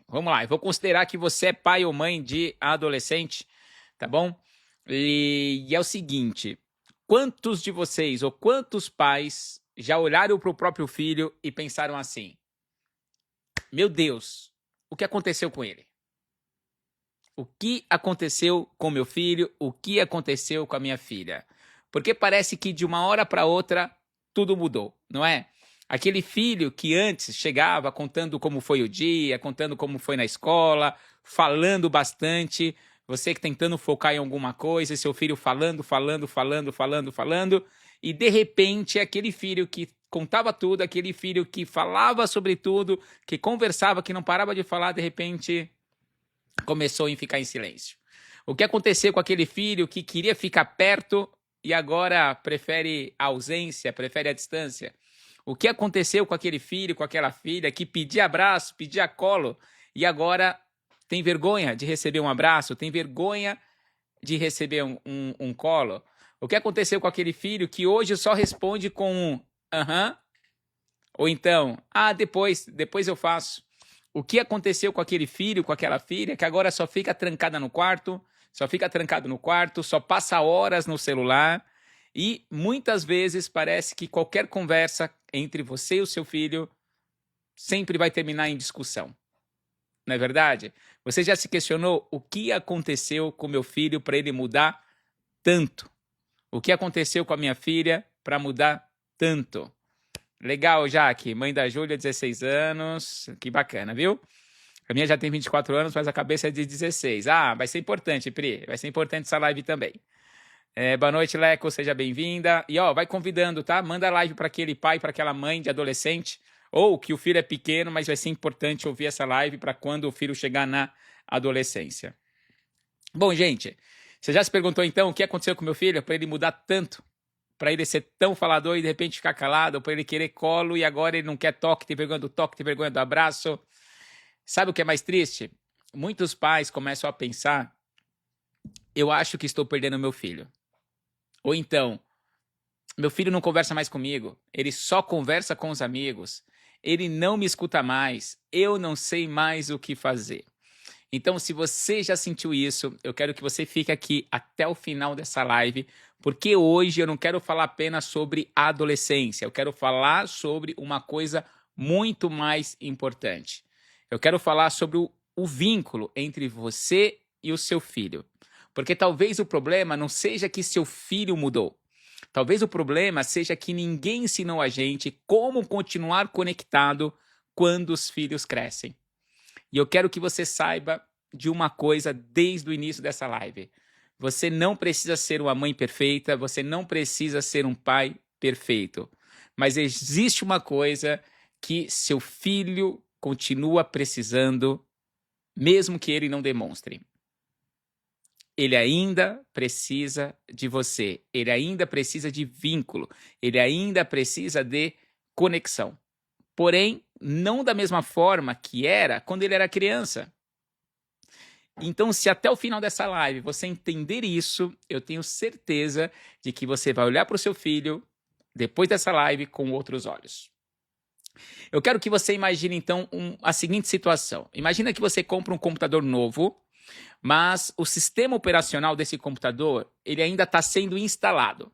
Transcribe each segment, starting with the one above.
vamos lá. Eu vou considerar que você é pai ou mãe de adolescente, tá bom? E é o seguinte, quantos de vocês ou quantos pais já olharam para o próprio filho e pensaram assim, meu Deus, o que aconteceu com ele? O que aconteceu com meu filho? O que aconteceu com a minha filha? Porque parece que de uma hora para outra tudo mudou, não é? Aquele filho que antes chegava contando como foi o dia, contando como foi na escola, falando bastante, você que tentando focar em alguma coisa, e seu filho falando, e de repente aquele filho que contava tudo, aquele filho que falava sobre tudo, que conversava, que não parava de falar, de repente começou a ficar em silêncio. O que aconteceu com aquele filho que queria ficar perto e agora prefere a ausência, prefere a distância? O que aconteceu com aquele filho, com aquela filha que pedia abraço, pedia colo e agora tem vergonha de receber um abraço, tem vergonha de receber um colo? O que aconteceu com aquele filho que hoje só responde com um aham, ou então, depois eu faço? O que aconteceu com aquele filho, com aquela filha, que agora só fica trancada no quarto, só fica trancado no quarto, só passa horas no celular e muitas vezes parece que qualquer conversa entre você e o seu filho sempre vai terminar em discussão. Não é verdade? Você já se questionou o que aconteceu com meu filho para ele mudar tanto? O que aconteceu com a minha filha para mudar tanto? Legal, Jaque. Mãe da Júlia, 16 anos. Que bacana, viu? A minha já tem 24 anos, mas a cabeça é de 16. Ah, vai ser importante, Pri. Vai ser importante essa live também. Boa noite, Leco. Seja bem-vinda. E, ó, vai convidando, tá? Manda live para aquele pai, para aquela mãe de adolescente. Ou que o filho é pequeno, mas vai ser importante ouvir essa live para quando o filho chegar na adolescência. Bom, gente, você já se perguntou, então, o que aconteceu com meu filho para ele mudar tanto? Para ele ser tão falador e de repente ficar calado, para ele querer colo e agora ele não quer toque, tem vergonha do toque, tem vergonha do abraço. Sabe o que é mais triste? Muitos pais começam a pensar, eu acho que estou perdendo meu filho. Ou então, meu filho não conversa mais comigo, ele só conversa com os amigos, ele não me escuta mais, eu não sei mais o que fazer. Então, se você já sentiu isso, eu quero que você fique aqui até o final dessa live, porque hoje eu não quero falar apenas sobre a adolescência, eu quero falar sobre uma coisa muito mais importante. Eu quero falar sobre o vínculo entre você e o seu filho. Porque talvez o problema não seja que seu filho mudou. Talvez o problema seja que ninguém ensinou a gente como continuar conectado quando os filhos crescem. E eu quero que você saiba de uma coisa desde o início dessa live. Você não precisa ser uma mãe perfeita, você não precisa ser um pai perfeito. Mas existe uma coisa que seu filho continua precisando, mesmo que ele não demonstre. Ele ainda precisa de você, ele ainda precisa de vínculo, ele ainda precisa de conexão. Porém, não da mesma forma que era quando ele era criança. Então, se até o final dessa live você entender isso, eu tenho certeza de que você vai olhar para o seu filho, depois dessa live, com outros olhos. Eu quero que você imagine, então, a seguinte situação. Imagina que você compra um computador novo, mas o sistema operacional desse computador, ele ainda está sendo instalado.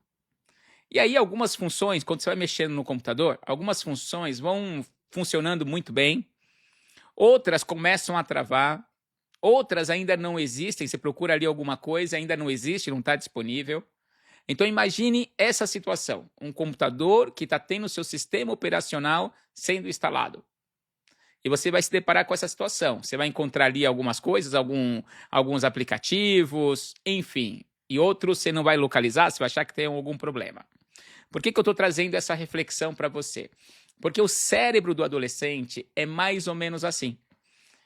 E aí algumas funções, quando você vai mexendo no computador, algumas funções vão funcionando muito bem, outras começam a travar, outras ainda não existem, você procura ali alguma coisa, ainda não existe, não está disponível. Então imagine essa situação, um computador que está tendo o seu sistema operacional sendo instalado. E você vai se deparar com essa situação. Você vai encontrar ali algumas coisas, alguns aplicativos, enfim. E outros você não vai localizar, você vai achar que tem algum problema. Por que eu estou trazendo essa reflexão para você? Porque o cérebro do adolescente é mais ou menos assim.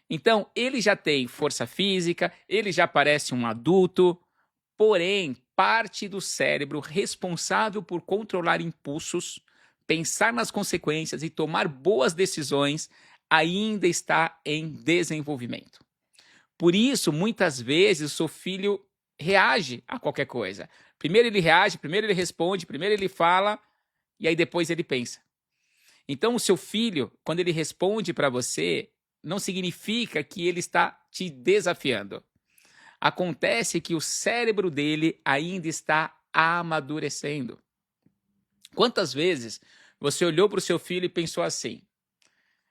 Então, ele já tem força física, ele já parece um adulto, porém, parte do cérebro responsável por controlar impulsos, pensar nas consequências e tomar boas decisões ainda está em desenvolvimento. Por isso, muitas vezes, o seu filho reage a qualquer coisa. Primeiro ele reage, primeiro ele responde, primeiro ele fala, e aí depois ele pensa. Então, o seu filho, quando ele responde para você, não significa que ele está te desafiando. Acontece que o cérebro dele ainda está amadurecendo. Quantas vezes você olhou para o seu filho e pensou assim?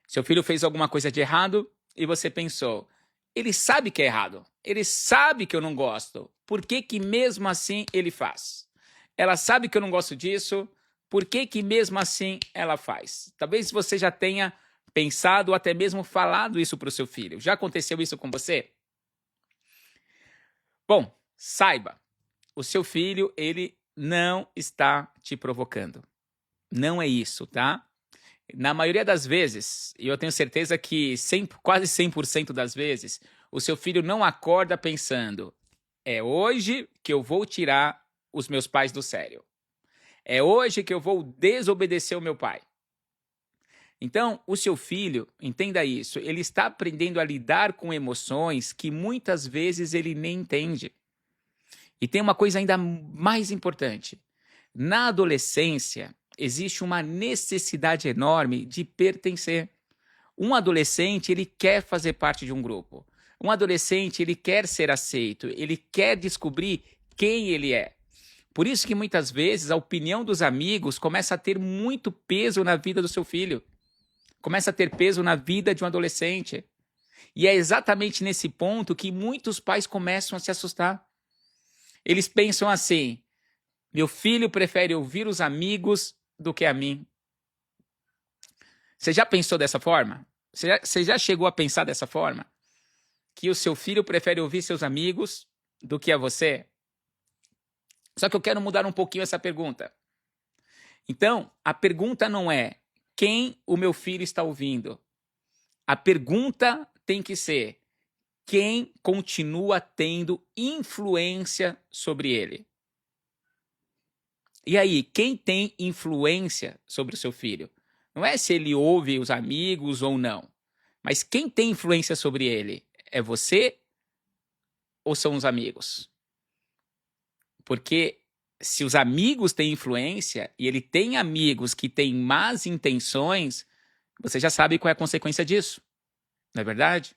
Seu filho fez alguma coisa de errado e você pensou, ele sabe que é errado, ele sabe que eu não gosto, por que que mesmo assim ele faz? Ela sabe que eu não gosto disso, por que que mesmo assim ela faz? Talvez você já tenha pensado ou até mesmo falado isso para o seu filho. Já aconteceu isso com você? Bom, saiba, o seu filho, ele não está te provocando. Não é isso, tá? Na maioria das vezes, e eu tenho certeza que quase 100% das vezes, o seu filho não acorda pensando, é hoje que eu vou tirar os meus pais do sério. É hoje que eu vou desobedecer o meu pai. Então, o seu filho, entenda isso, ele está aprendendo a lidar com emoções que muitas vezes ele nem entende. E tem uma coisa ainda mais importante. Na adolescência, existe uma necessidade enorme de pertencer. Um adolescente, ele quer fazer parte de um grupo. Um adolescente, ele quer ser aceito, ele quer descobrir quem ele é. Por isso que muitas vezes a opinião dos amigos começa a ter muito peso na vida do seu filho. Começa a ter peso na vida de um adolescente. E é exatamente nesse ponto que muitos pais começam a se assustar. Eles pensam assim, meu filho prefere ouvir os amigos do que a mim. Você já pensou dessa forma? Você já chegou a pensar dessa forma? Que o seu filho prefere ouvir seus amigos do que a você? Só que eu quero mudar um pouquinho essa pergunta. Então, a pergunta não é quem o meu filho está ouvindo. A pergunta tem que ser quem continua tendo influência sobre ele. E aí, quem tem influência sobre o seu filho? Não é se ele ouve os amigos ou não, mas quem tem influência sobre ele? É você ou são os amigos? Porque se os amigos têm influência e ele tem amigos que têm más intenções, você já sabe qual é a consequência disso, não é verdade?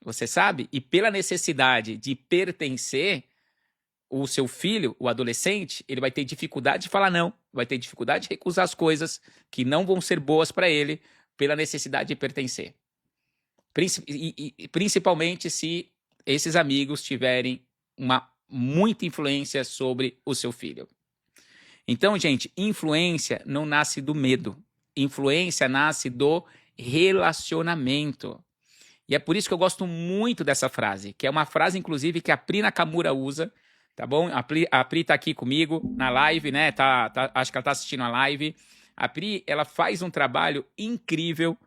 Você sabe? E pela necessidade de pertencer, o seu filho, o adolescente, ele vai ter dificuldade de falar não, vai ter dificuldade de recusar as que não vão ser boas para ele pela necessidade de pertencer. Principalmente se esses amigos tiverem muita influência sobre o seu filho. Então, gente, influência não nasce do medo. Influência nasce do relacionamento. E é por isso que eu gosto muito dessa frase, que é uma frase, inclusive, que a Pri Nakamura usa, tá bom? A Pri tá aqui comigo na live, né? Acho que ela tá assistindo a live. A Pri, ela faz um trabalho incrível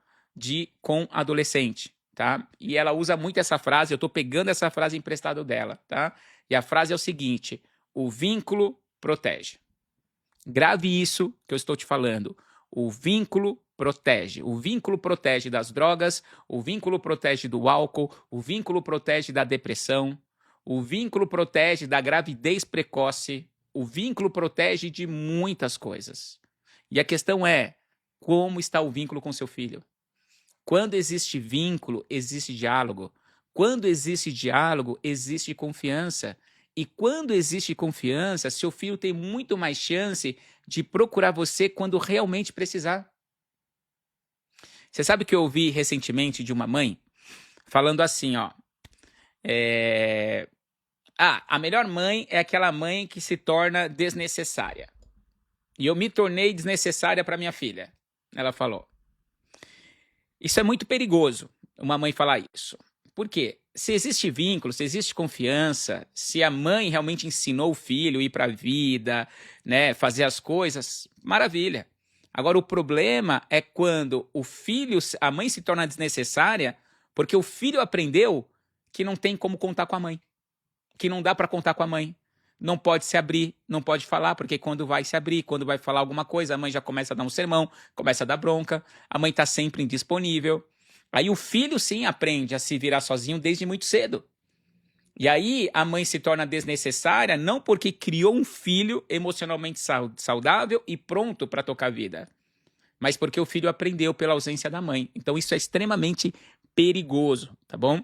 com adolescente, tá? E ela usa muito essa frase, eu tô pegando essa frase emprestada dela, tá? E a frase é o seguinte, o vínculo protege. Grave isso que eu estou te falando. O vínculo protege. O vínculo protege das drogas, o vínculo protege do álcool, o vínculo protege da depressão, o vínculo protege da gravidez precoce, o vínculo protege de muitas coisas. E a questão é, como está o vínculo com seu filho? Quando existe vínculo, existe diálogo. Quando existe diálogo, existe confiança. E quando existe confiança, seu filho tem muito mais chance de procurar você quando realmente precisar. Você sabe que eu ouvi recentemente de uma mãe falando assim, ó. A melhor mãe é aquela mãe que se torna desnecessária. E eu me tornei desnecessária para minha filha. Ela falou. Isso é muito perigoso, uma mãe falar isso. Por quê? Se existe vínculo, se existe confiança, se a mãe realmente ensinou o filho a ir para a vida, né, fazer as coisas, maravilha. Agora, o problema é quando a mãe se torna desnecessária porque o filho aprendeu que não tem como contar com a mãe, que não dá para contar com a mãe. Não pode se abrir, não pode falar, porque quando vai se abrir, quando vai falar alguma coisa, a mãe já começa a dar um sermão, começa a dar bronca, a mãe está sempre indisponível. Aí o filho, sim, aprende a se virar sozinho desde muito cedo. E aí a mãe se torna desnecessária não porque criou um filho emocionalmente saudável e pronto para tocar a vida, mas porque o filho aprendeu pela ausência da mãe. Então isso é extremamente perigoso, tá bom?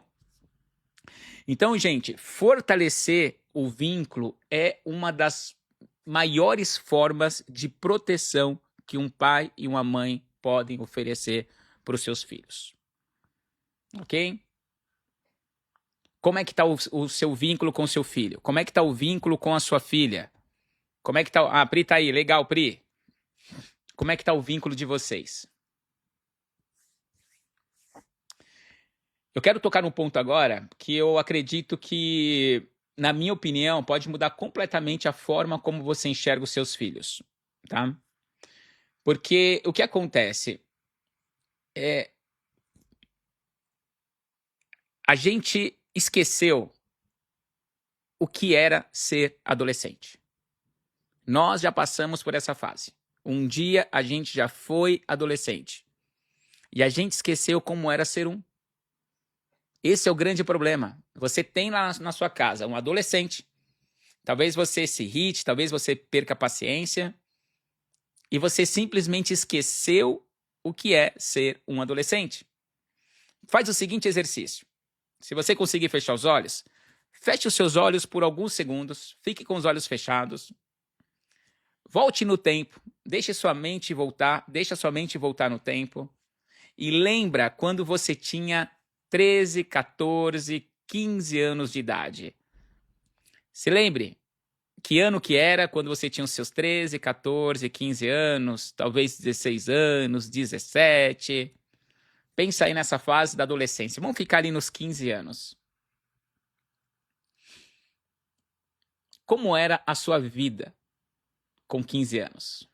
Então, gente, fortalecer o vínculo é uma das maiores formas de proteção que um pai e uma mãe podem oferecer para os seus filhos. Ok? Como é que está o seu vínculo com o seu filho? Como é que está o vínculo com a sua filha? Como é que está... Pri tá aí. Legal, Pri. Como é que está o vínculo de vocês? Eu quero tocar num ponto agora que eu acredito que, na minha opinião, pode mudar completamente a forma como você enxerga os seus filhos, tá? Porque o que acontece é... A gente esqueceu o que era ser adolescente. Nós já passamos por essa fase. Um dia a gente já foi adolescente. E a gente esqueceu como era ser um. Esse é o grande problema. Você tem lá na sua casa um adolescente. Talvez você se irrite, talvez você perca a paciência. E você simplesmente esqueceu o que é ser um adolescente. Faz o seguinte exercício. Se você conseguir fechar os olhos, feche os seus olhos por alguns segundos. Fique com os olhos fechados. Volte no tempo. Deixe sua mente voltar. Deixa sua mente voltar no tempo. E lembra quando você tinha 13, 14, 15 anos de idade. Se lembre que ano que era quando você tinha os seus 13, 14, 15 anos, talvez 16 anos, 17. Pensa aí nessa fase da adolescência. Vamos ficar ali nos 15 anos. Como era a sua vida com 15 anos?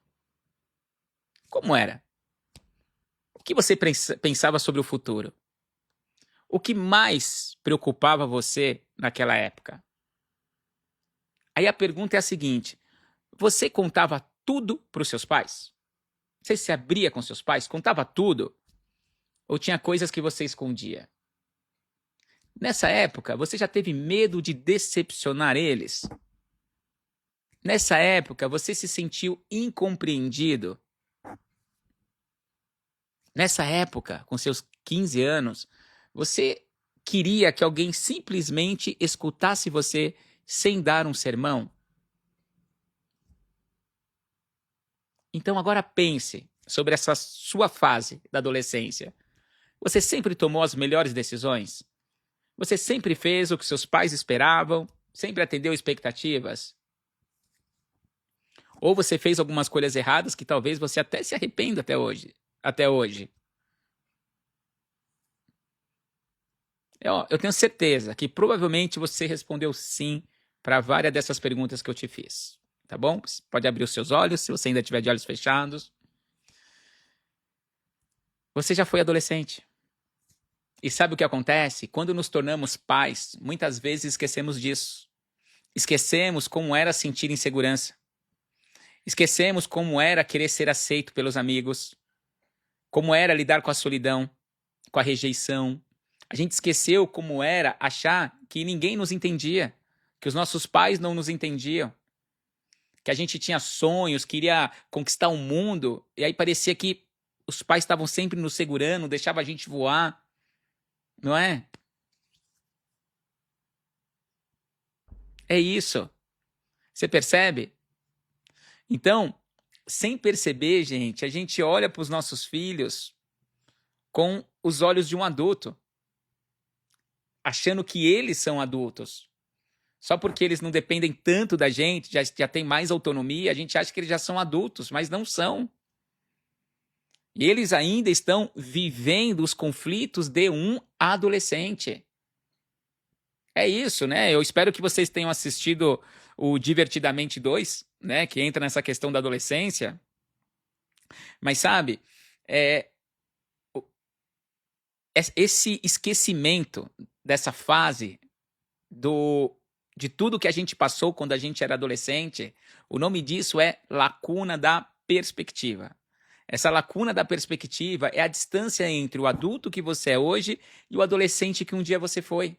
Como era? O que você pensava sobre o futuro? O que mais preocupava você naquela época? Aí a pergunta é a seguinte: você contava tudo para os seus pais? Você se abria com seus pais? Contava tudo? Ou tinha coisas que você escondia? Nessa época, você já teve medo de decepcionar eles? Nessa época, você se sentiu incompreendido? Nessa época, com seus 15 anos, você queria que alguém simplesmente escutasse você sem dar um sermão? Então agora pense sobre essa sua fase da adolescência. Você sempre tomou as melhores decisões? Você sempre fez o que seus pais esperavam? Sempre atendeu expectativas? Ou você fez algumas escolhas erradas que talvez você até se arrependa até hoje? Eu tenho certeza que provavelmente você respondeu sim para várias dessas perguntas que eu te fiz. Tá bom? Você pode abrir os seus olhos, se você ainda tiver de olhos fechados. Você já foi adolescente. E sabe o que acontece? Quando nos tornamos pais, muitas vezes esquecemos disso. Esquecemos como era sentir insegurança. Esquecemos como era querer ser aceito pelos amigos. Como era lidar com a solidão, com a rejeição. A gente esqueceu como era achar que ninguém nos entendia, que os nossos pais não nos entendiam, que a gente tinha sonhos, queria conquistar o mundo, e aí parecia que os pais estavam sempre nos segurando, deixavam a gente voar, não é? É isso. Você percebe? Então, sem perceber, gente, a gente olha para os nossos filhos com os olhos de um adulto, achando que eles são adultos. Só porque eles não dependem tanto da gente, já tem mais autonomia, a gente acha que eles já são adultos, mas não são. E eles ainda estão vivendo os conflitos de um adolescente. É isso, né? Eu espero que vocês tenham assistido o Divertidamente 2, né? Que entra nessa questão da adolescência. Mas sabe, esse esquecimento dessa fase de tudo que a gente passou quando a gente era adolescente, o nome disso é lacuna da perspectiva. Essa lacuna da perspectiva é a distância entre o adulto que você é hoje e o adolescente que um dia você foi.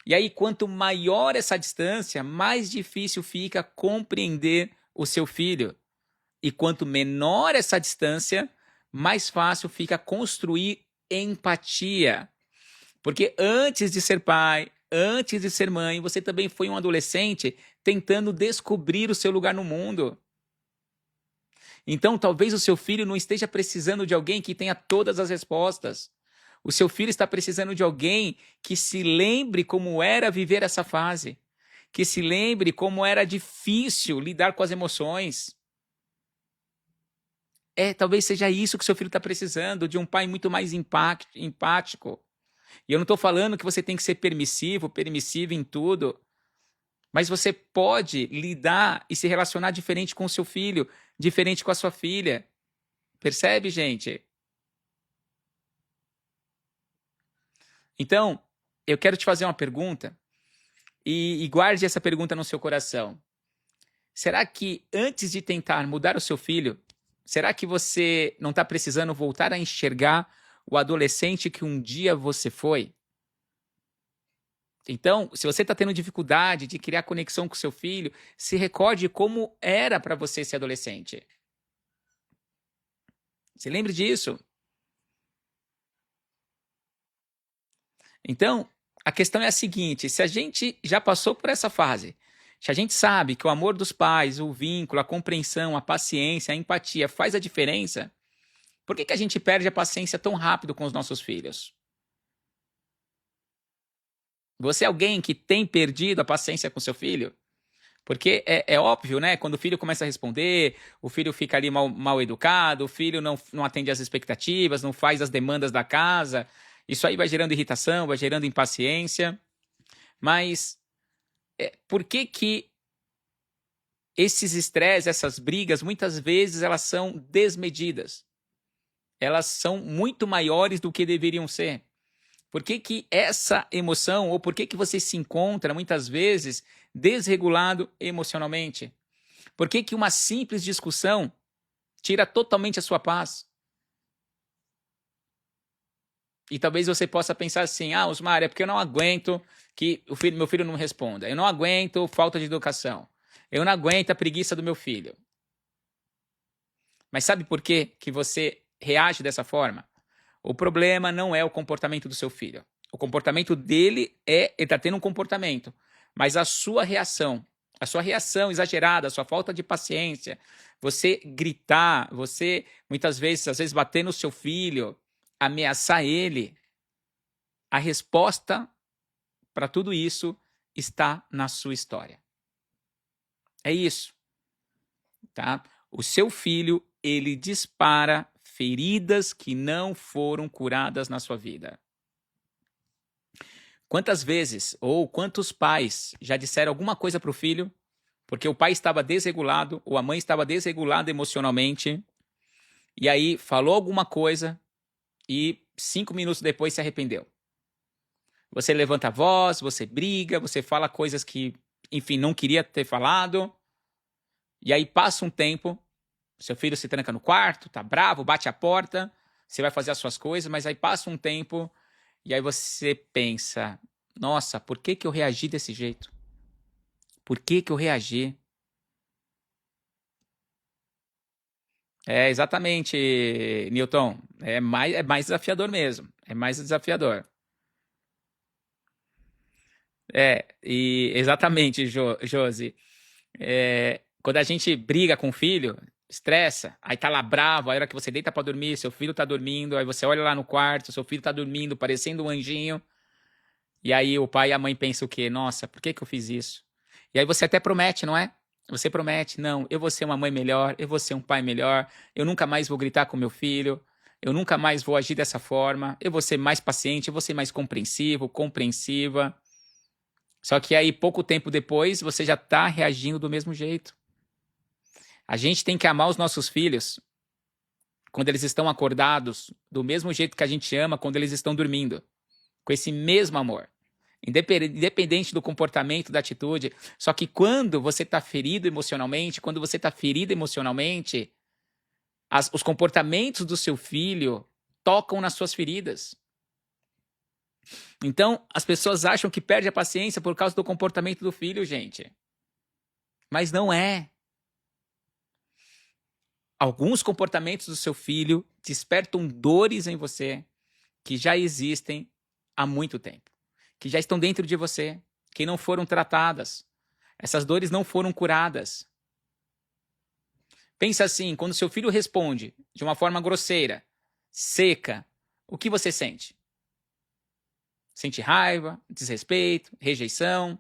E aí, quanto maior essa distância, mais difícil fica compreender o seu filho. E quanto menor essa distância, mais fácil fica construir empatia. Porque antes de ser pai, antes de ser mãe, você também foi um adolescente tentando descobrir o seu lugar no mundo. Então, talvez o seu filho não esteja precisando de alguém que tenha todas as respostas. O seu filho está precisando de alguém que se lembre como era viver essa fase, que se lembre como era difícil lidar com as emoções. Talvez seja isso que seu filho está precisando, de um pai muito mais empático. E eu não estou falando que você tem que ser permissivo em tudo, mas você pode lidar e se relacionar diferente com o seu filho, diferente com a sua filha. Percebe, gente? Então, eu quero te fazer uma pergunta e guarde essa pergunta no seu coração. Será que antes de tentar mudar o seu filho, será que você não está precisando voltar a enxergar o adolescente que um dia você foi? Então, se você está tendo dificuldade de criar conexão com seu filho, se recorde como era para você ser adolescente. Se lembre disso. Então, a questão é a seguinte: se a gente já passou por essa fase, se a gente sabe que o amor dos pais, o vínculo, a compreensão, a paciência, a empatia faz a diferença, por que a gente perde a paciência tão rápido com os nossos filhos? Você é alguém que tem perdido a paciência com seu filho? Porque é óbvio, né? Quando o filho começa a responder, o filho fica ali mal educado, o filho não atende às expectativas, não faz as demandas da casa. Isso aí vai gerando irritação, vai gerando impaciência. Mas por que esses estresses, essas brigas, muitas vezes elas são desmedidas? Elas são muito maiores do que deveriam ser. Por que essa emoção, ou por que você se encontra, muitas vezes, desregulado emocionalmente? Por que uma simples discussão tira totalmente a sua paz? E talvez você possa pensar assim: Osmar, é porque eu não aguento que meu filho não responda. Eu não aguento falta de educação. Eu não aguento a preguiça do meu filho. Mas sabe por que você reage dessa forma? O problema não é o comportamento do seu filho. O comportamento dele ele está tendo um comportamento. Mas a sua reação exagerada, a sua falta de paciência, você gritar, você muitas vezes, às vezes bater no seu filho, ameaçar ele, a resposta para tudo isso está na sua história. É isso. Tá? O seu filho, ele dispara feridas que não foram curadas na sua vida. Quantas vezes ou quantos pais já disseram alguma coisa para o filho porque o pai estava desregulado ou a mãe estava desregulada emocionalmente e aí falou alguma coisa e 5 minutos depois se arrependeu? Você levanta a voz, você briga, você fala coisas que, enfim, não queria ter falado. E aí passa um tempo, seu filho se tranca no quarto, tá bravo, bate a porta, você vai fazer as suas coisas, mas aí passa um tempo e aí você pensa: nossa, por que eu reagi desse jeito? Por que eu reagi? Exatamente, Newton. É mais desafiador mesmo. É mais desafiador. E exatamente, Josi. Quando a gente briga com o filho, estressa, aí tá lá bravo, aí a hora que você deita pra dormir, seu filho tá dormindo, aí você olha lá no quarto, seu filho tá dormindo, parecendo um anjinho, e aí o pai e a mãe pensam o quê? Nossa, por que eu fiz isso? E aí você até promete, não é? Você promete: não, eu vou ser uma mãe melhor, eu vou ser um pai melhor, eu nunca mais vou gritar com meu filho, eu nunca mais vou agir dessa forma, eu vou ser mais paciente, eu vou ser mais compreensivo, compreensiva. Só que aí, pouco tempo depois, você já tá reagindo do mesmo jeito. A gente tem que amar os nossos filhos quando eles estão acordados, do mesmo jeito que a gente ama quando eles estão dormindo. Com esse mesmo amor. Independente do comportamento, da atitude. Só que quando você está ferido emocionalmente, os comportamentos do seu filho tocam nas suas feridas. Então, as pessoas acham que perde a paciência por causa do comportamento do filho, gente. Mas não é. Alguns comportamentos do seu filho despertam dores em você que já existem há muito tempo, que já estão dentro de você, que não foram tratadas. Essas dores não foram curadas. Pensa assim, quando seu filho responde de uma forma grosseira, seca, o que você sente? Sente raiva, desrespeito, rejeição?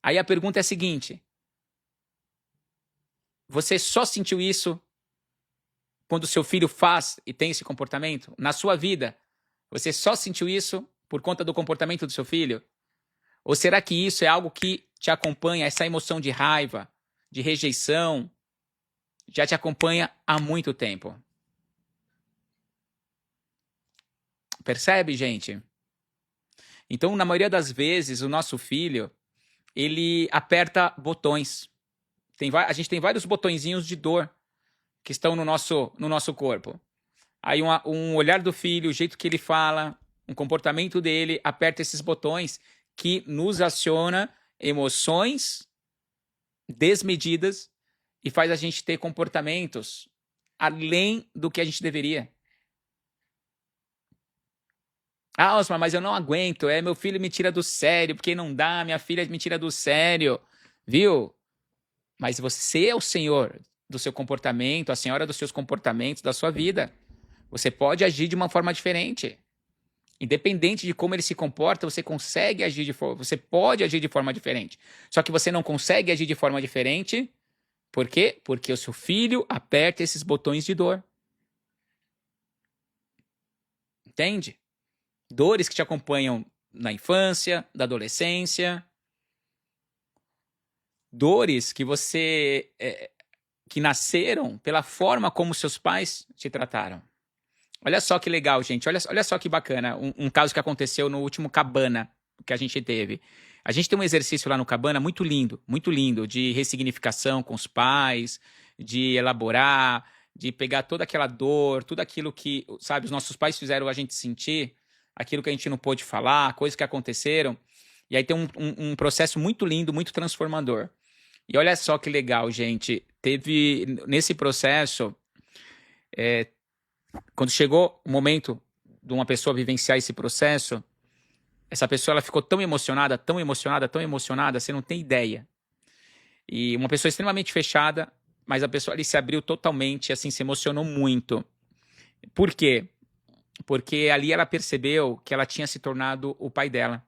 Aí a pergunta é a seguinte: você só sentiu isso quando seu filho faz e tem esse comportamento? Na sua vida, você só sentiu isso por conta do comportamento do seu filho? Ou será que isso é algo que te acompanha, essa emoção de raiva, de rejeição, já te acompanha há muito tempo? Percebe, gente? Então, na maioria das vezes, o nosso filho, ele aperta botões. A gente tem vários botõezinhos de dor que estão no nosso corpo. Aí um olhar do filho, o jeito que ele fala, um comportamento dele, aperta esses botões que nos aciona emoções desmedidas e faz a gente ter comportamentos além do que a gente deveria. Ah, Osmar, mas eu não aguento. Meu filho me tira do sério, porque não dá, minha filha me tira do sério. Viu? Mas você é o senhor do seu comportamento, a senhora dos seus comportamentos, da sua vida. Você pode agir de uma forma diferente. Independente de como ele se comporta, você consegue agir você pode agir de forma diferente. Só que você não consegue agir de forma diferente, por quê? Porque o seu filho aperta esses botões de dor. Entende? Dores que te acompanham na infância, da adolescência. Dores que que nasceram pela forma como seus pais te trataram. Olha só que legal, gente. Olha só que bacana. Um caso que aconteceu no último Cabana que a gente teve. A gente tem um exercício lá no Cabana muito lindo, de ressignificação com os pais, de elaborar, de pegar toda aquela dor, tudo aquilo que, sabe, os nossos pais fizeram a gente sentir, aquilo que a gente não pôde falar, coisas que aconteceram. E aí tem um processo muito lindo, muito transformador. E olha só que legal, gente. Teve, nesse processo, quando chegou o momento de uma pessoa vivenciar esse processo, essa pessoa ela ficou tão emocionada, você não tem ideia. E uma pessoa extremamente fechada, mas a pessoa ali se abriu totalmente, assim, se emocionou muito. Por quê? Porque ali ela percebeu que ela tinha se tornado o pai dela.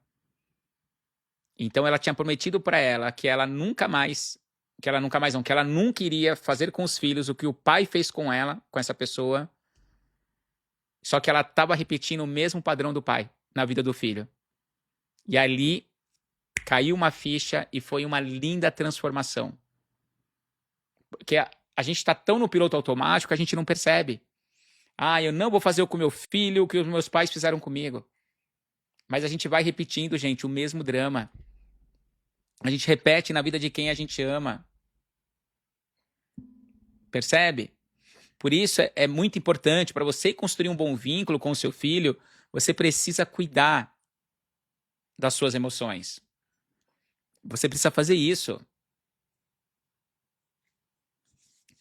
Então ela tinha prometido para ela que ela nunca iria fazer com os filhos o que o pai fez com ela, com essa pessoa. Só que ela estava repetindo o mesmo padrão do pai na vida do filho. E ali caiu uma ficha e foi uma linda transformação. Porque a gente está tão no piloto automático que a gente não percebe. Ah, eu não vou fazer com o meu filho o que os meus pais fizeram comigo. Mas a gente vai repetindo, gente, o mesmo drama. A gente repete na vida de quem a gente ama. Percebe? Por isso é muito importante, para você construir um bom vínculo com o seu filho, você precisa cuidar das suas emoções. Você precisa fazer isso.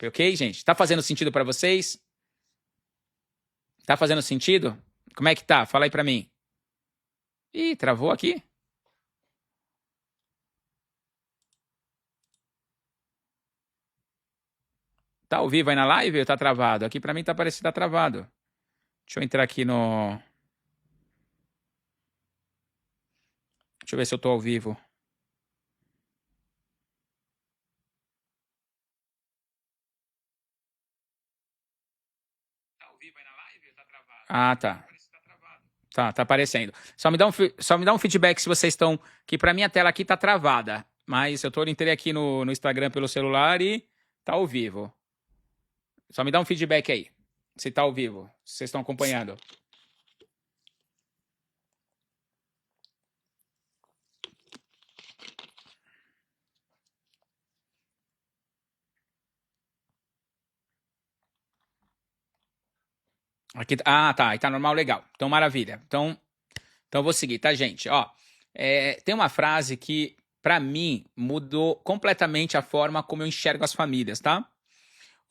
Ok, gente? Tá fazendo sentido para vocês? Tá fazendo sentido? Como é que tá? Fala aí para mim. Ih, travou aqui? Tá ao vivo aí na live ou tá travado? Aqui para mim tá parecendo que tá travado. Deixa eu entrar aqui no... Deixa eu ver se eu tô ao vivo. Tá ao vivo aí na live ou tá travado? Ah, tá. Tá aparecendo. Só me dá um feedback se vocês estão... Que pra minha tela aqui tá travada. Mas eu entrei aqui no Instagram pelo celular e tá ao vivo. Só me dá um feedback aí. Se tá ao vivo. Se vocês estão acompanhando. Aqui, tá. Aí tá normal, legal. Então, maravilha. Então eu vou seguir, tá, gente? Ó, tem uma frase que, pra mim, mudou completamente a forma como eu enxergo as famílias, tá?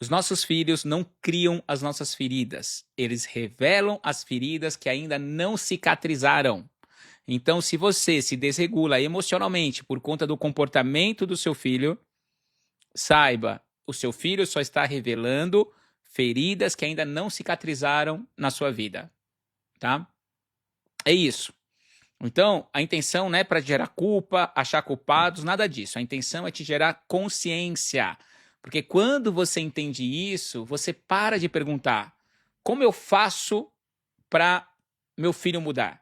Os nossos filhos não criam as nossas feridas. Eles revelam as feridas que ainda não cicatrizaram. Então, se você se desregula emocionalmente por conta do comportamento do seu filho, saiba, o seu filho só está revelando feridas que ainda não cicatrizaram na sua vida, tá? É isso. Então, a intenção não é para gerar culpa, achar culpados, nada disso. A intenção é te gerar consciência. Porque quando você entende isso, você para de perguntar: como eu faço para meu filho mudar?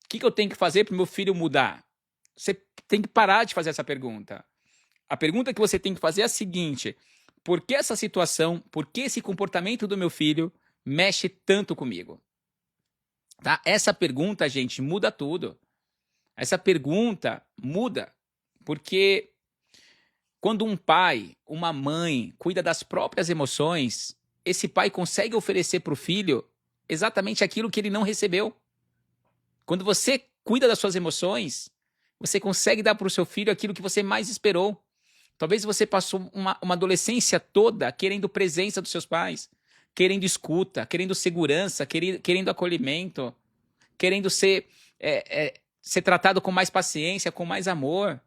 O que eu tenho que fazer para meu filho mudar? Você tem que parar de fazer essa pergunta. A pergunta que você tem que fazer é a seguinte: por que essa situação, por que esse comportamento do meu filho mexe tanto comigo? Tá? Essa pergunta, gente, muda tudo. Essa pergunta muda, porque quando um pai, uma mãe, cuida das próprias emoções, esse pai consegue oferecer para o filho exatamente aquilo que ele não recebeu. Quando você cuida das suas emoções, você consegue dar para o seu filho aquilo que você mais esperou. Talvez você passou uma adolescência toda querendo presença dos seus pais, querendo escuta, querendo segurança, querendo acolhimento, querendo ser tratado com mais paciência, com mais amor.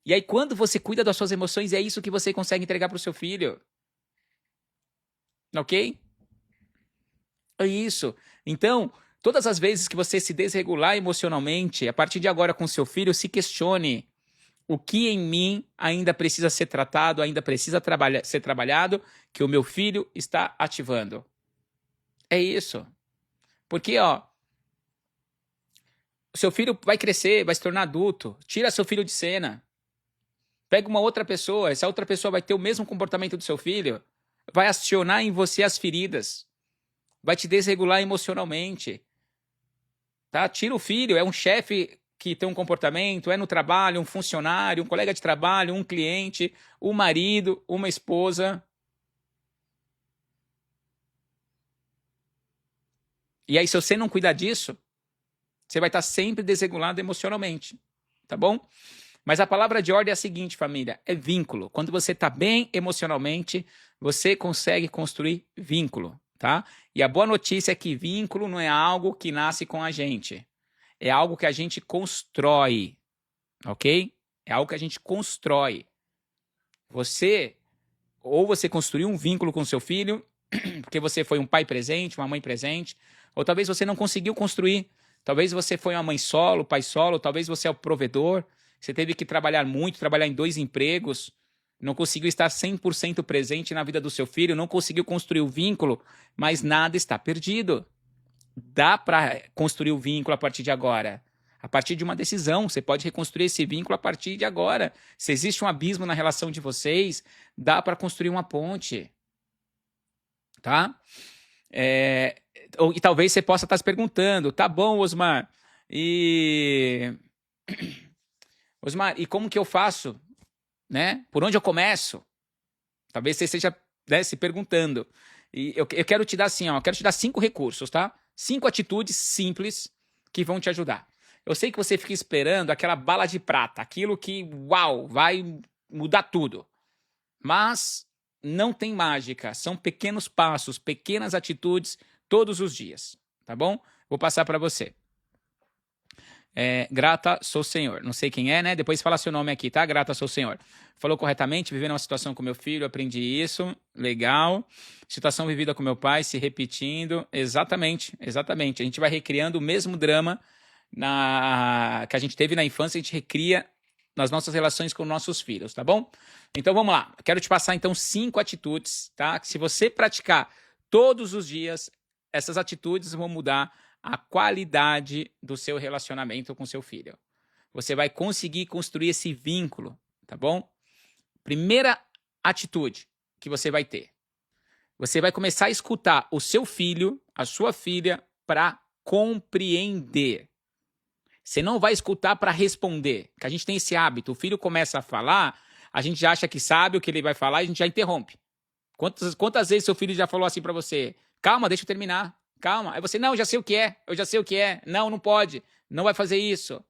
E aí, quando você cuida das suas emoções, é isso que você consegue entregar para o seu filho. Ok? É isso. Então, todas as vezes que você se desregular emocionalmente, a partir de agora com seu filho, se questione: o que em mim ainda precisa ser tratado, ainda precisa ser trabalhado, que o meu filho está ativando. É isso. Porque, ó, o seu filho vai crescer, vai se tornar adulto. Tira seu filho de cena. Pega uma outra pessoa, essa outra pessoa vai ter o mesmo comportamento do seu filho, vai acionar em você as feridas, vai te desregular emocionalmente. Tá? Tira o filho, é um chefe que tem um comportamento, é no trabalho, um funcionário, um colega de trabalho, um cliente, um marido, uma esposa. E aí, se você não cuidar disso, você vai estar sempre desregulado emocionalmente, tá bom? Mas a palavra de ordem é a seguinte, família, é vínculo. Quando você está bem emocionalmente, você consegue construir vínculo, tá? E a boa notícia é que vínculo não é algo que nasce com a gente. É algo que a gente constrói, ok? É algo que a gente constrói. Você construiu um vínculo com seu filho, porque você foi um pai presente, uma mãe presente, ou talvez você não conseguiu construir. Talvez você foi uma mãe solo, pai solo, talvez você é o provedor. Você teve que trabalhar muito, trabalhar em 2 empregos, não conseguiu estar 100% presente na vida do seu filho, não conseguiu construir o vínculo, mas nada está perdido. Dá para construir o vínculo a partir de agora. A partir de uma decisão, você pode reconstruir esse vínculo a partir de agora. Se existe um abismo na relação de vocês, dá para construir uma ponte. Tá? E talvez você possa estar se perguntando: tá bom, Osmar, Osmar, e como que eu faço? Né? Por onde eu começo? Talvez você esteja, né, se perguntando. E eu quero te dar assim, ó, eu quero te dar 5 recursos, tá? 5 atitudes simples que vão te ajudar. Eu sei que você fica esperando aquela bala de prata, aquilo que, uau, vai mudar tudo. Mas não tem mágica, são pequenos passos, pequenas atitudes todos os dias, tá bom? Vou passar para você. Grata sou Senhor. Não sei quem é, né? Depois fala seu nome aqui, tá? Grata sou Senhor. Falou corretamente, vivendo uma situação com meu filho, aprendi isso. Legal. Situação vivida com meu pai, se repetindo. Exatamente, exatamente. A gente vai recriando o mesmo drama que a gente teve na infância, a gente recria nas nossas relações com nossos filhos, tá bom? Então vamos lá. Quero te passar então 5 atitudes, tá? Que se você praticar todos os dias, essas atitudes vão mudar a qualidade do seu relacionamento com seu filho. Você vai conseguir construir esse vínculo, tá bom? Primeira atitude que você vai ter. Você vai começar a escutar o seu filho, a sua filha, para compreender. Você não vai escutar para responder, que a gente tem esse hábito. O filho começa a falar, a gente já acha que sabe o que ele vai falar e a gente já interrompe. Quantas vezes seu filho já falou assim para você: calma, deixa eu terminar. Calma. Aí você: não, eu já sei o que é. Eu já sei o que é. Não, não pode. Não vai fazer isso.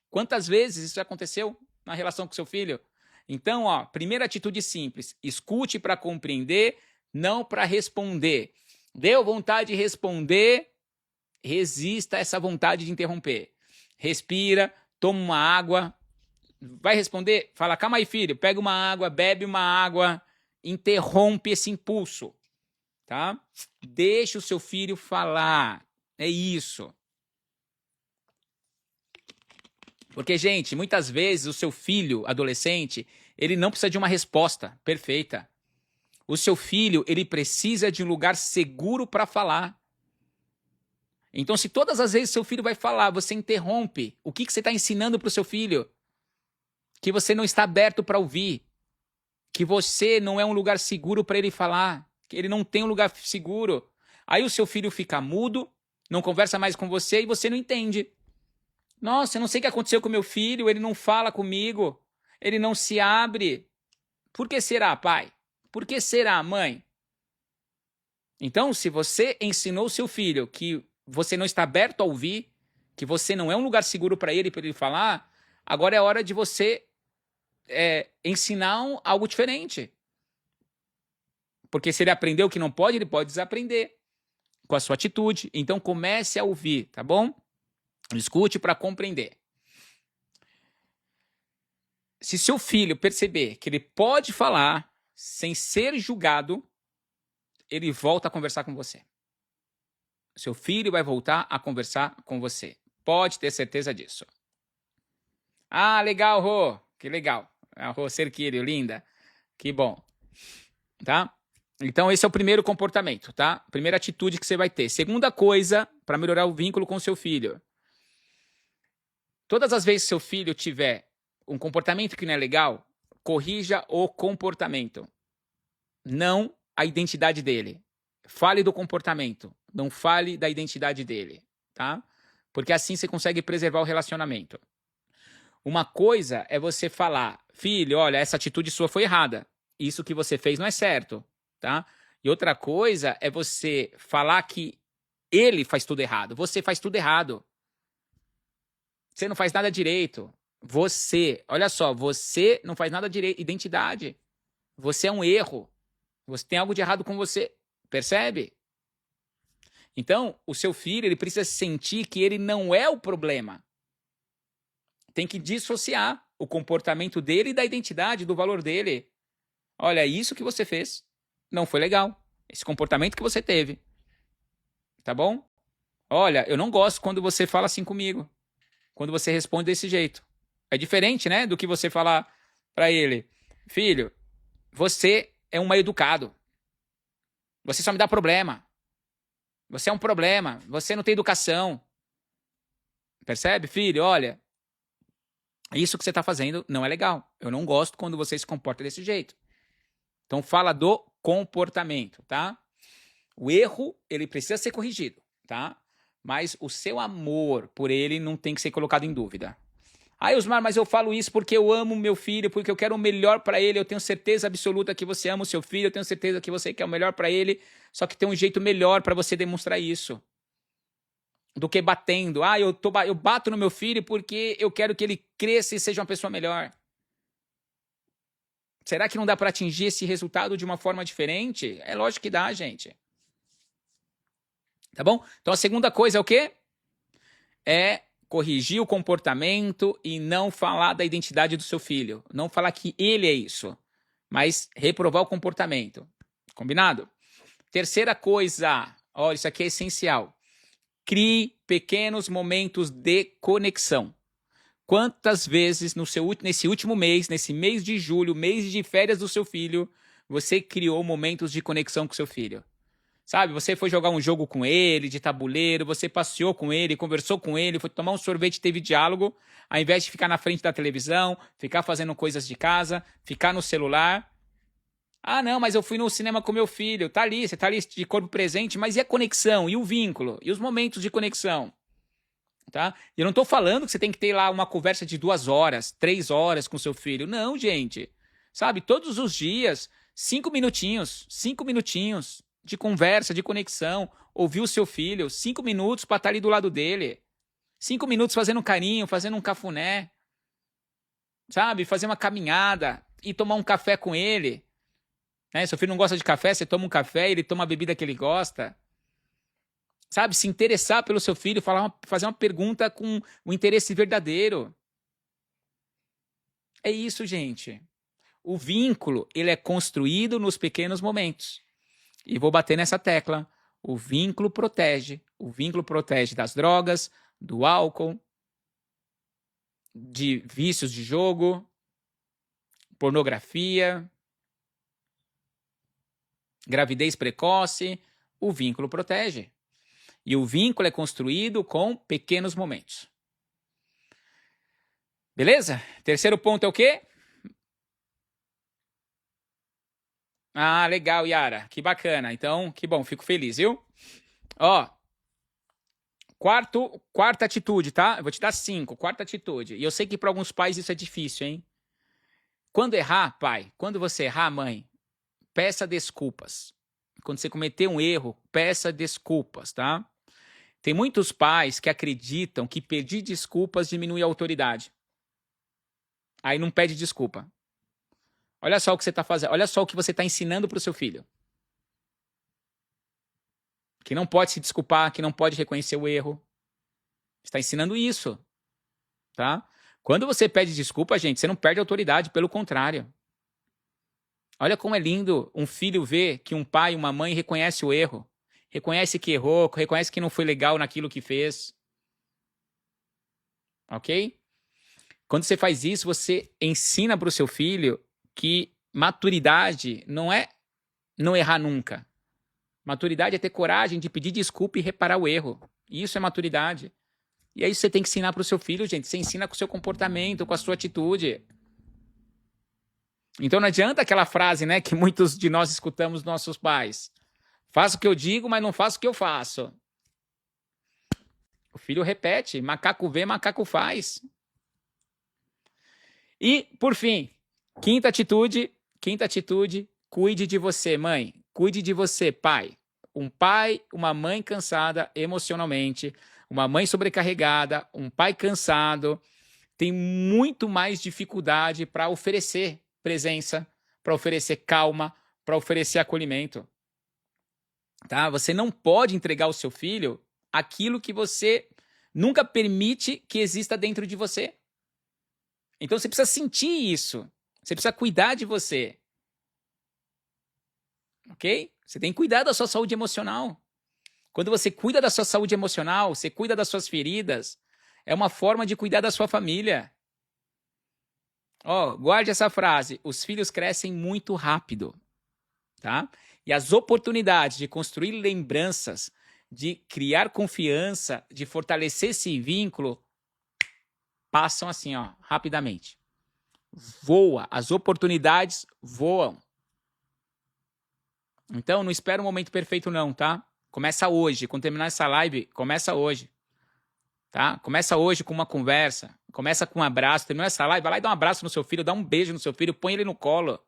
Quantas vezes isso já aconteceu na relação com seu filho? Então, ó, primeira atitude simples, escute para compreender, não para responder. Deu vontade de responder, resista a essa vontade de interromper. Respira, toma uma água. Vai responder? Fala, calma aí, filho. Pega uma água, bebe uma água. Interrompe esse impulso. Tá? Deixa o seu filho falar. É isso. Porque, gente, muitas vezes o seu filho, adolescente, ele não precisa de uma resposta perfeita. O seu filho, ele precisa de um lugar seguro para falar. Então, se todas as vezes seu filho vai falar, você interrompe, o que você está ensinando para o seu filho? Que você não está aberto para ouvir. Que você não é um lugar seguro para ele falar. Que ele não tem um lugar seguro. Aí o seu filho fica mudo, não conversa mais com você e você não entende. Nossa, eu não sei o que aconteceu com meu filho, ele não fala comigo, ele não se abre. Por que será, pai? Por que será, mãe? Então, se você ensinou seu filho que você não está aberto a ouvir, que você não é um lugar seguro para ele falar, agora é hora de você ensinar algo diferente. Porque se ele aprendeu que não pode, ele pode desaprender com a sua atitude. Então, comece a ouvir, tá bom? Escute para compreender. Se seu filho perceber que ele pode falar sem ser julgado, ele volta a conversar com você. Seu filho vai voltar a conversar com você. Pode ter certeza disso. Ah, legal, Rô. Que legal. A Rô Cerquilho, linda. Que bom. Tá? Então, esse é o primeiro comportamento, tá? Primeira atitude que você vai ter. Segunda coisa, para melhorar o vínculo com o seu filho. Todas as vezes que seu filho tiver um comportamento que não é legal, corrija o comportamento. Não a identidade dele. Fale do comportamento, não fale da identidade dele, tá? Porque assim você consegue preservar o relacionamento. Uma coisa é você falar, filho, olha, essa atitude sua foi errada. Isso que você fez não é certo, tá? E outra coisa é você falar que ele faz tudo errado. Você faz tudo errado. Você não faz nada direito. Olha só, você não faz nada direito. Identidade. Você é um erro. Você tem algo de errado com você. Percebe? Então, o seu filho, ele precisa sentir que ele não é o problema. Tem que dissociar o comportamento dele da identidade, do valor dele. Olha, isso que você fez não foi legal. Esse comportamento que você teve. Tá bom? Olha, eu não gosto quando você fala assim comigo. Quando você responde desse jeito. É diferente, né, do que você falar para ele. Filho, você é um mal educado. Você só me dá problema. Você é um problema. Você não tem educação. Percebe, filho? Olha, isso que você está fazendo não é legal. Eu não gosto quando você se comporta desse jeito. Então, fala do comportamento, tá? O erro, ele precisa ser corrigido, tá? Mas o seu amor por ele não tem que ser colocado em dúvida. Osmar, mas eu falo isso porque eu amo meu filho, porque eu quero o melhor para ele, eu tenho certeza absoluta que você ama o seu filho, eu tenho certeza que você quer o melhor para ele, só que tem um jeito melhor para você demonstrar isso. Do que batendo. Eu bato no meu filho porque eu quero que ele cresça e seja uma pessoa melhor. Será que não dá para atingir esse resultado de uma forma diferente? É lógico que dá, gente. Tá bom? Então a segunda coisa é o quê? É corrigir o comportamento e não falar da identidade do seu filho. Não falar que ele é isso, mas reprovar o comportamento. Combinado? Terceira coisa, olha, isso aqui é essencial. Crie pequenos momentos de conexão. Quantas vezes nesse último mês, nesse mês de julho, mês de férias do seu filho, você criou momentos de conexão com seu filho? Sabe, você foi jogar um jogo com ele, de tabuleiro, você passeou com ele, conversou com ele, foi tomar um sorvete, teve diálogo, ao invés de ficar na frente da televisão, ficar fazendo coisas de casa, ficar no celular. Ah, não, mas eu fui no cinema com meu filho. Você tá ali de corpo presente, mas e a conexão? E o vínculo? E os momentos de conexão? Tá? Eu não tô falando que você tem que ter lá uma conversa de 2 horas, 3 horas com seu filho. Não, gente. Sabe, todos os dias, 5 minutinhos de conversa, de conexão, ouvir o seu filho, 5 minutos para estar ali do lado dele, 5 minutos fazendo um carinho, fazendo um cafuné, sabe, fazer uma caminhada. ir tomar um café com ele. Né? Seu filho não gosta de café, você toma um café, ele toma a bebida que ele gosta. Sabe? Se interessar pelo seu filho, fazer uma pergunta com o interesse verdadeiro. É isso, gente. O vínculo, ele é construído nos pequenos momentos. E vou bater nessa tecla. O vínculo protege. O vínculo protege das drogas, do álcool, de vícios de jogo, pornografia, gravidez precoce. O vínculo protege. E o vínculo é construído com pequenos momentos. Beleza? Terceiro ponto é o quê? Ah, legal, Yara. Que bacana. Então, que bom, fico feliz, viu? Ó, quarta atitude, tá? Eu vou te dar 5, quarta atitude. E eu sei que para alguns pais isso é difícil, hein? Quando errar, pai, quando você errar, mãe, peça desculpas. Quando você cometer um erro, peça desculpas, tá? Tem muitos pais que acreditam que pedir desculpas diminui a autoridade. Aí não pede desculpa. Olha só o que você está fazendo. Olha só o que você está ensinando para o seu filho. Que não pode se desculpar, que não pode reconhecer o erro. Você está ensinando isso. Tá? Quando você pede desculpa, gente, você não perde autoridade, pelo contrário. Olha como é lindo um filho ver que um pai e uma mãe reconhece o erro. Reconhece que errou, reconhece que não foi legal naquilo que fez. Ok? Quando você faz isso, você ensina para o seu filho que maturidade não é não errar nunca. Maturidade é ter coragem de pedir desculpa e reparar o erro. Isso é maturidade. E é isso que você tem que ensinar para o seu filho, gente. Você ensina com o seu comportamento, com a sua atitude. Então não adianta aquela frase, né, que muitos de nós escutamos dos nossos pais. Faço o que eu digo, mas não faço o que eu faço. O filho repete, macaco vê, macaco faz. E, por fim, quinta atitude, cuide de você, mãe. Cuide de você, pai. Um pai, uma mãe cansada emocionalmente, uma mãe sobrecarregada, um pai cansado, tem muito mais dificuldade para oferecer presença, para oferecer calma, para oferecer acolhimento. Tá? Você não pode entregar ao seu filho aquilo que você nunca permite que exista dentro de você. Então você precisa sentir isso. Você precisa cuidar de você. Ok? Você tem que cuidar da sua saúde emocional. Quando você cuida da sua saúde emocional, você cuida das suas feridas, é uma forma de cuidar da sua família. Ó, guarde essa frase. Os filhos crescem muito rápido. Tá? E as oportunidades de construir lembranças, de criar confiança, de fortalecer esse vínculo, passam assim, ó, rapidamente. Voa, as oportunidades voam. Então, não espera o momento perfeito não, tá? Começa hoje, quando terminar essa live, começa hoje. Tá? Começa hoje com uma conversa, começa com um abraço, terminou essa live, vai lá e dá um abraço no seu filho, dá um beijo no seu filho, põe ele no colo.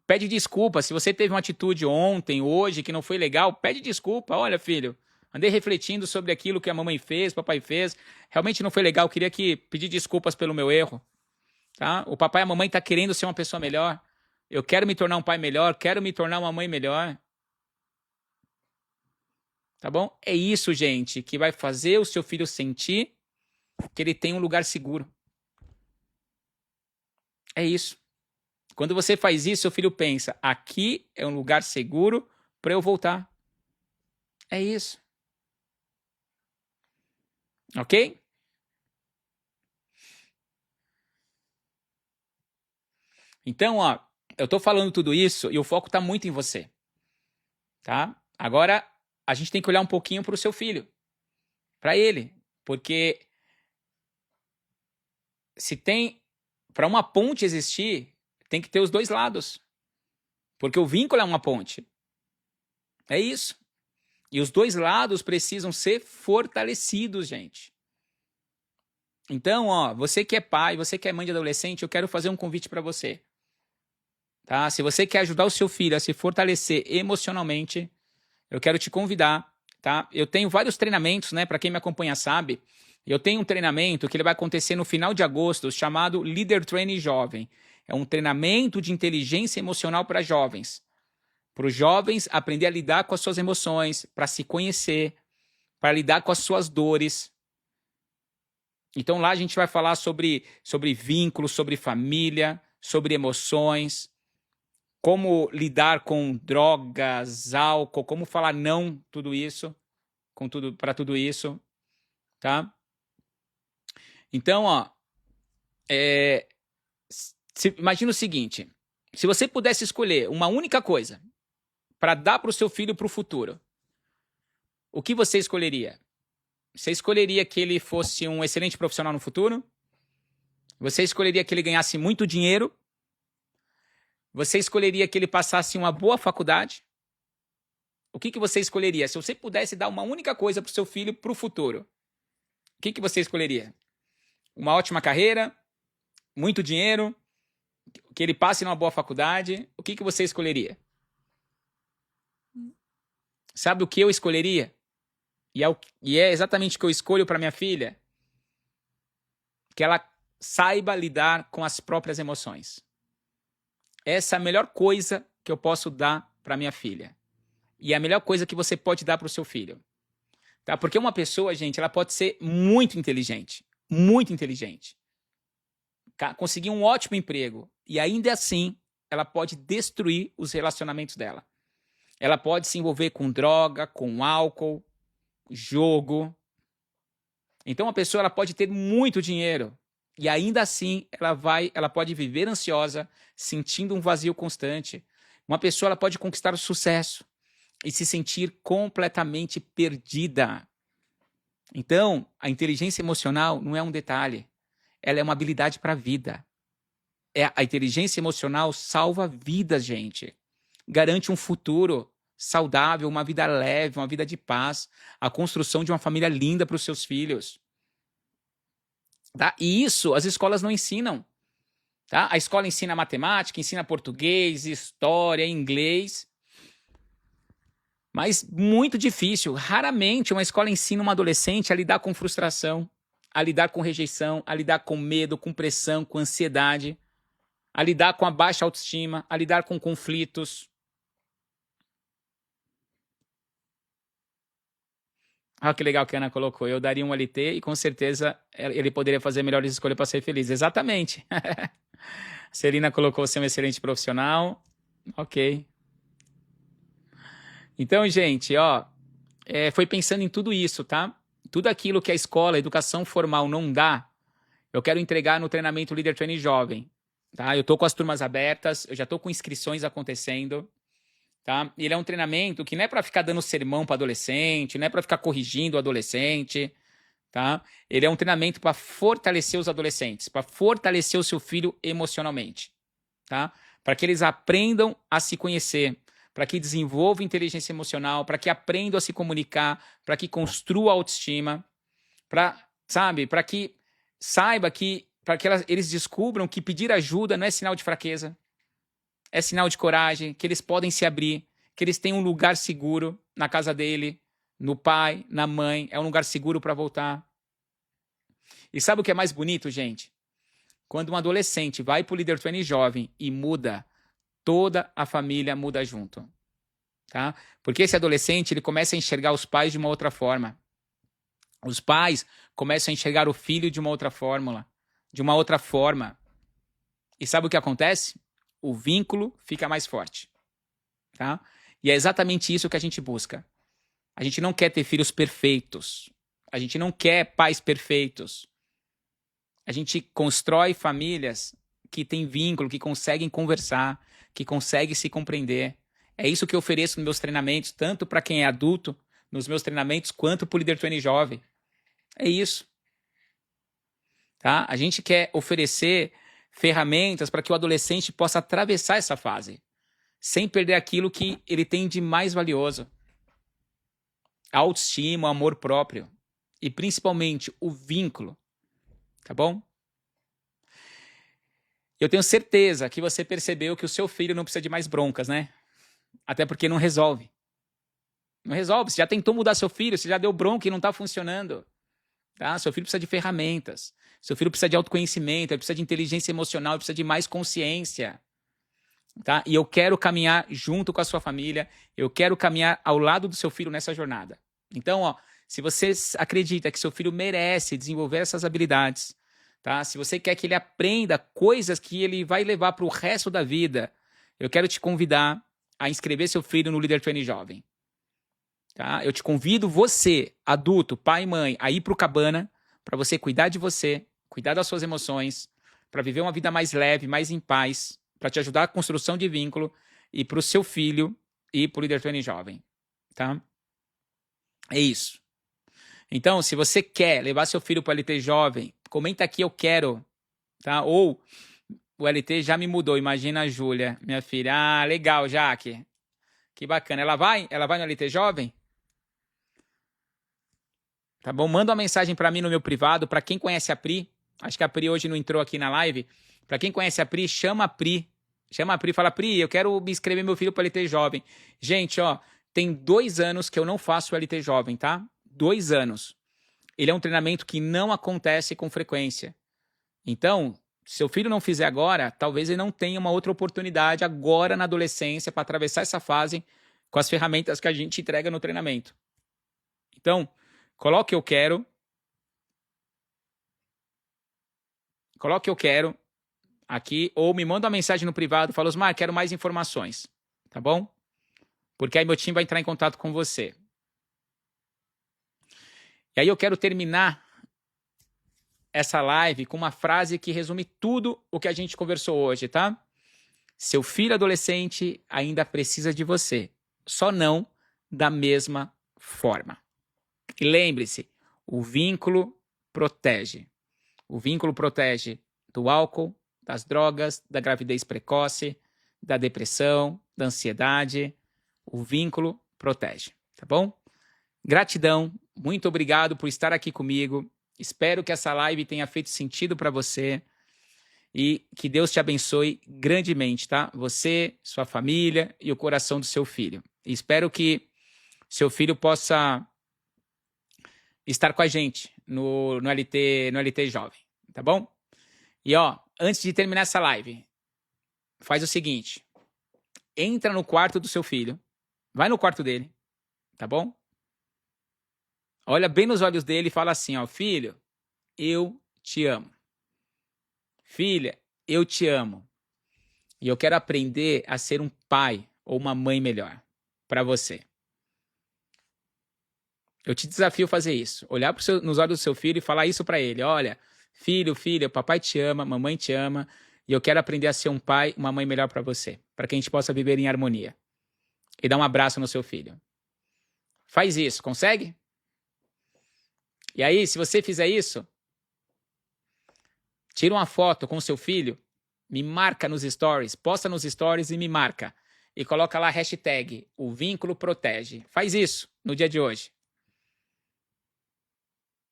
Pede desculpa, se você teve uma atitude ontem, hoje, que não foi legal, pede desculpa. Olha, filho, andei refletindo sobre aquilo que a mamãe fez, o papai fez, realmente não foi legal, queria pedir desculpas pelo meu erro. Tá? O papai e a mamãe estão querendo ser uma pessoa melhor. Eu quero me tornar um pai melhor, quero me tornar uma mãe melhor. Tá bom? É isso, gente, que vai fazer o seu filho sentir que ele tem um lugar seguro. É isso. Quando você faz isso, seu filho pensa, aqui é um lugar seguro para eu voltar. É isso. Ok? Então, ó, eu tô falando tudo isso e o foco tá muito em você. Tá? Agora, a gente tem que olhar um pouquinho para o seu filho. Para ele. Porque se tem... Para uma ponte existir, tem que ter os dois lados. Porque o vínculo é uma ponte. É isso. E os dois lados precisam ser fortalecidos, gente. Então, ó, você que é pai, você que é mãe de adolescente, eu quero fazer um convite para você. Tá? Se você quer ajudar o seu filho a se fortalecer emocionalmente, eu quero te convidar, tá? Eu tenho vários treinamentos, né? Para quem me acompanha sabe. Eu tenho um treinamento que ele vai acontecer no final de agosto, chamado Líder Training Jovem. É um treinamento de inteligência emocional para jovens. Para os jovens aprender a lidar com as suas emoções, para se conhecer, para lidar com as suas dores. Então lá a gente vai falar sobre vínculos, sobre família, sobre emoções, como lidar com drogas, álcool, como falar não, tudo isso, para tudo isso, tá? Então, ó, imagina o seguinte, se você pudesse escolher uma única coisa para dar para o seu filho para o futuro, o que você escolheria? Você escolheria que ele fosse um excelente profissional no futuro? Você escolheria que ele ganhasse muito dinheiro? Você escolheria que ele passasse uma boa faculdade? O que você escolheria? Se você pudesse dar uma única coisa para o seu filho para o futuro, o que você escolheria? Uma ótima carreira? Muito dinheiro? Que ele passe numa boa faculdade? O que você escolheria? Sabe o que eu escolheria? E é exatamente o que eu escolho para minha filha? Que ela saiba lidar com as próprias emoções. Essa é a melhor coisa que eu posso dar para minha filha. E é a melhor coisa que você pode dar para o seu filho. Tá? Porque uma pessoa, gente, ela pode ser muito inteligente. Muito inteligente. Conseguir um ótimo emprego. E ainda assim, ela pode destruir os relacionamentos dela. Ela pode se envolver com droga, com álcool, jogo. Então, uma pessoa ela pode ter muito dinheiro. E ainda assim, ela pode viver ansiosa, sentindo um vazio constante. Uma pessoa ela pode conquistar o sucesso e se sentir completamente perdida. Então, a inteligência emocional não é um detalhe. Ela é uma habilidade para a vida. A inteligência emocional salva vidas, gente. Garante um futuro saudável, uma vida leve, uma vida de paz, a construção de uma família linda para os seus filhos. Tá? E isso as escolas não ensinam. Tá? A escola ensina matemática, ensina português, história, inglês. Mas muito difícil. Raramente uma escola ensina uma adolescente a lidar com frustração, a lidar com rejeição, a lidar com medo, com pressão, com ansiedade, a lidar com a baixa autoestima, a lidar com conflitos. Ah, que legal que a Ana colocou. Eu daria um LT e com certeza ele poderia fazer melhores escolhas para ser feliz. Exatamente. Celina colocou ser um excelente profissional. Ok. Então, gente, ó, foi pensando em tudo isso, tá? Tudo aquilo que a escola, a educação formal não dá, eu quero entregar no treinamento Líder Training Jovem, tá? Eu tô com as turmas abertas, eu já tô com inscrições acontecendo, tá? Ele é um treinamento que não é para ficar dando sermão para adolescente, não é para ficar corrigindo o adolescente, tá? Ele é um treinamento para fortalecer os adolescentes, para fortalecer o seu filho emocionalmente, tá? Para que eles aprendam a se conhecer, para que desenvolvam inteligência emocional, para que aprendam a se comunicar, para que construam autoestima, para que saiba que, para que eles descubram que pedir ajuda não é sinal de fraqueza, é sinal de coragem, que eles podem se abrir, que eles têm um lugar seguro na casa dele, no pai, na mãe, é um lugar seguro para voltar. E sabe o que é mais bonito, gente? Quando um adolescente vai para o Líder Training Jovem e muda, toda a família muda junto, tá? Porque esse adolescente, ele começa a enxergar os pais de uma outra forma. Os pais começam a enxergar o filho de uma outra forma. E sabe o que acontece? O vínculo fica mais forte, tá? E é exatamente isso que a gente busca. A gente não quer ter filhos perfeitos. A gente não quer pais perfeitos. A gente constrói famílias que têm vínculo, que conseguem conversar, que conseguem se compreender. É isso que eu ofereço nos meus treinamentos, tanto para quem é adulto, nos meus treinamentos, quanto para o Líder Training Jovem. É isso. Tá? A gente quer oferecer ferramentas para que o adolescente possa atravessar essa fase, sem perder aquilo que ele tem de mais valioso. A autoestima, o amor próprio. E principalmente o vínculo. Tá bom? Eu tenho certeza que você percebeu que o seu filho não precisa de mais broncas, né? Até porque não resolve. Não resolve. Você já tentou mudar seu filho, você já deu bronca e não está funcionando. Tá? Seu filho precisa de ferramentas. Seu filho precisa de autoconhecimento, ele precisa de inteligência emocional, ele precisa de mais consciência. Tá? E eu quero caminhar junto com a sua família, eu quero caminhar ao lado do seu filho nessa jornada. Então, ó, se você acredita que seu filho merece desenvolver essas habilidades, tá? Se você quer que ele aprenda coisas que ele vai levar para o resto da vida, eu quero te convidar a inscrever seu filho no Leader Training Jovem. Tá? Eu te convido você, adulto, pai e mãe, a ir para o Cabana para você cuidar de você, cuidar das suas emoções, para viver uma vida mais leve, mais em paz, para te ajudar a construção de vínculo e para o seu filho ir para o Leader Training Jovem. Tá? É isso. Então, se você quer levar seu filho para o LT Jovem, comenta aqui, eu quero. Tá? Ou o LT já me mudou, imagina a Júlia, minha filha. Ah, legal, Jaque. Que bacana. Ela vai? Ela vai no LT Jovem? Tá bom? Manda uma mensagem para mim no meu privado. Para quem conhece a Pri, acho que a Pri hoje não entrou aqui na live. Para quem conhece a Pri, chama a Pri. Chama a Pri e fala, Pri, eu quero me inscrever meu filho para o LT Jovem. Gente, ó, tem 2 anos que eu não faço o LT Jovem, tá? 2 anos. Ele é um treinamento que não acontece com frequência. Então, se seu filho não fizer agora, talvez ele não tenha uma outra oportunidade agora na adolescência para atravessar essa fase com as ferramentas que a gente entrega no treinamento. Então, coloque eu quero. Coloque eu quero aqui, ou me manda uma mensagem no privado, fala, Osmar, quero mais informações, tá bom? Porque aí meu time vai entrar em contato com você. E aí eu quero terminar essa live com uma frase que resume tudo o que a gente conversou hoje, tá? Seu filho adolescente ainda precisa de você, só não da mesma forma. E lembre-se, o vínculo protege. O vínculo protege do álcool, das drogas, da gravidez precoce, da depressão, da ansiedade. O vínculo protege, tá bom? Gratidão, muito obrigado por estar aqui comigo. Espero que essa live tenha feito sentido para você e que Deus te abençoe grandemente, tá? Você, sua família e o coração do seu filho. E espero que seu filho possa estar com a gente no LT Jovem, tá bom? E ó, antes de terminar essa live, faz o seguinte, entra no quarto do seu filho, vai no quarto dele, tá bom? Olha bem nos olhos dele e fala assim, ó, filho, eu te amo. Filha, eu te amo. E eu quero aprender a ser um pai ou uma mãe melhor para você. Eu te desafio a fazer isso. Olhar nos olhos do seu filho e falar isso para ele. Olha, filho, filha, papai te ama, mamãe te ama. E eu quero aprender a ser um pai, uma mãe melhor para você. Para que a gente possa viver em harmonia. E dar um abraço no seu filho. Faz isso, consegue? E aí, se você fizer isso, tira uma foto com o seu filho, me marca nos stories, posta nos stories e me marca. E coloca lá a hashtag, o vínculo protege. Faz isso no dia de hoje.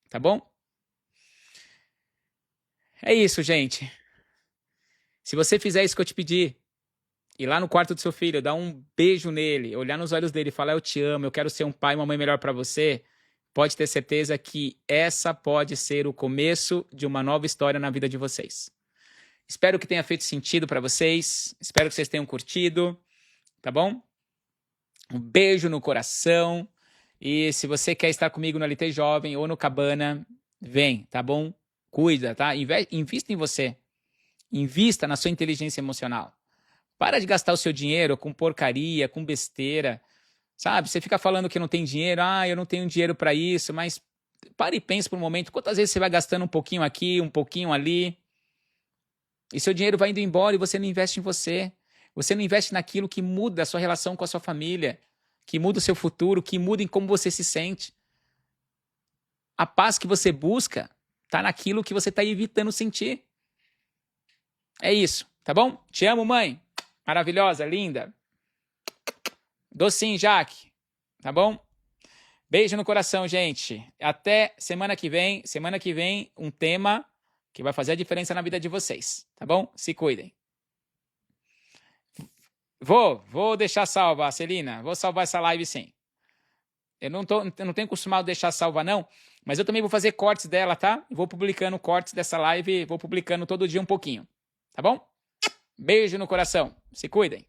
Tá bom? É isso, gente. Se você fizer isso que eu te pedi, ir lá no quarto do seu filho, dar um beijo nele, olhar nos olhos dele e falar, eu te amo, eu quero ser um pai e uma mãe melhor para você, pode ter certeza que essa pode ser o começo de uma nova história na vida de vocês. Espero que tenha feito sentido para vocês, espero que vocês tenham curtido, tá bom? Um beijo no coração. E se você quer estar comigo no LT Jovem ou no Cabana, vem, tá bom? Cuida, tá? Invista em você. Invista na sua inteligência emocional. Para de gastar o seu dinheiro com porcaria, com besteira. Sabe? Você fica falando que não tem dinheiro. Ah, eu não tenho dinheiro para isso. Mas pare e pense por um momento. Quantas vezes você vai gastando um pouquinho aqui, um pouquinho ali? E seu dinheiro vai indo embora e você não investe em você. Você não investe naquilo que muda a sua relação com a sua família, que muda o seu futuro, que muda em como você se sente. A paz que você busca está naquilo que você está evitando sentir. É isso, tá bom? Te amo, mãe. Maravilhosa, linda. Docinho, Jaque. Tá bom? Beijo no coração, gente. Até semana que vem. Semana que vem, um tema que vai fazer a diferença na vida de vocês. Tá bom? Se cuidem. Vou deixar salva, Celina. Vou salvar essa live sim. Eu não tenho costumado deixar salva, não. Mas eu também vou fazer cortes dela, tá? Vou publicando cortes dessa live, vou publicando todo dia um pouquinho. Tá bom? Beijo no coração. Se cuidem.